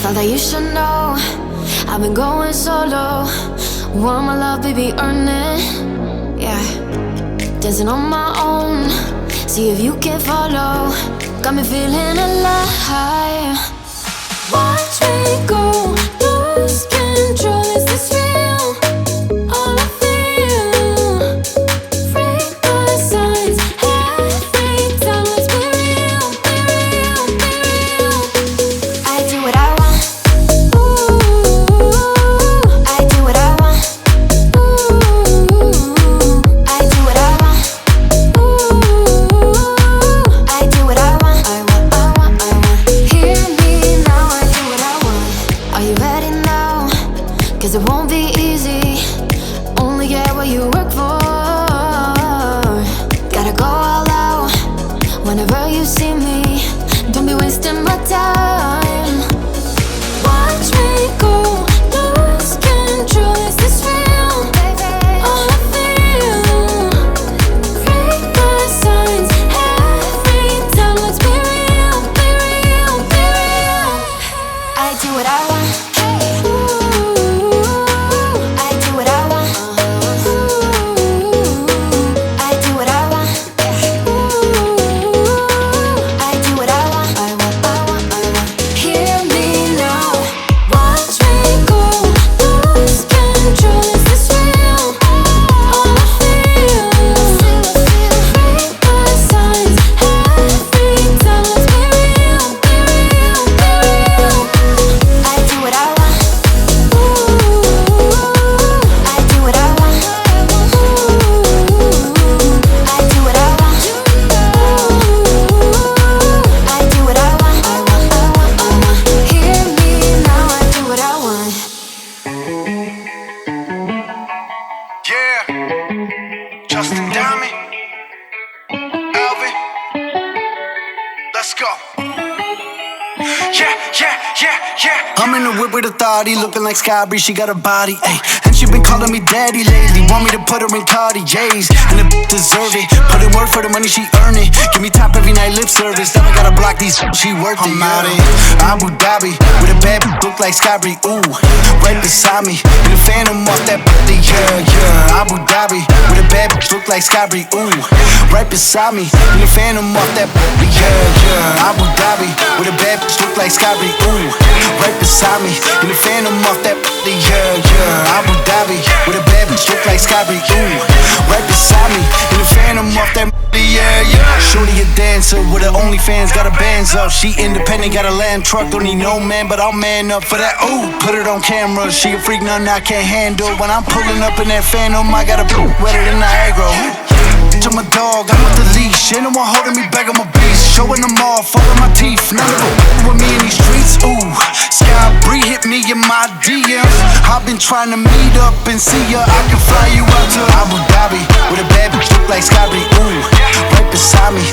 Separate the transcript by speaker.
Speaker 1: Thought that you should know I've been going solo. Want my love, baby, earn it. Yeah, dancing on my own. See if you can follow. Got me feeling alive. Watch me go, lose control. Is this real? All I feel. Break the signs. Every time, let's be real, be real, be real. I do what I want. Ooh, I do what I want. Ooh, I do what I want. Ooh, I do what I want. I want, I want, I want. Hear me now, I do what I want. Are you ready now? 'Cause it won't be easy. Only get what you work for. Gotta go all out whenever you see me. Don't be wasting my time. Watch me go, lose control. Is this real? All I feel. Break the signs. Every time, let's be real, be real, be real. I do what I want. Ooh, I do what I want. Ooh, I do what I want. Ooh, I do what I want. I want, I want, I want. Hear me now. Watch me go, lose control. Is this real? All I feel. Break the signs. Every time, let's be real, be real, be real. I do what I want. Ooh, I do what I want. Ooh, I do what I want. Ooh, I do what I want. I want, I want, I want. Hear me now, I do what I want.
Speaker 2: Yeah, Justin Diamond, Alvin, let's go. Yeah, yeah, yeah, yeah. I'm in the whip with authority, looking like Sky-Bree, she got a body, ayy. And she been calling me daddy lately, want me to put her in Cartier's. And the deserve it, put in work for the money, she earn it. Give me top every night, lip service, then I gotta block these, she worth it. I'm out in Abu Dhabi, with a bad look like Sky-Bree, ooh. Right beside me, in the phantom off that body, yeah, yeah. Abu Dhabi, with a bad look like Sky-Bree, ooh. Right beside me, in the phantom off that body, yeah, yeah. Abu Dhabi, with a bad look like Sky-Bree, ooh. Right beside me, in the phantom off that body, yeah, yeah. Abu Dhabi, with a bad look like Sky-Bree, ooh. Right beside me, in the phantom off that body, yeah, yeah. Shorty a dancer with her OnlyFans, got her bands up. She independent, got a land truck, don't need no man, but I'll man up for that. Ooh, put it on camera, she a freak, nothing I can't handle. When I'm pulling up in that phantom, I got a boot wetter than Niagara. To my dog, I'm with the leash. Ain't no one holding me back, I'm a beast. Showing them all, falling my teeth. None of them with me in these streets. Ooh, Sky-Bree hit me in my DMs. I've been trying to meet up and see ya. I can fly you out to Abu Dhabi with a bad bitch look like Sky-Bree. Ooh, right beside me,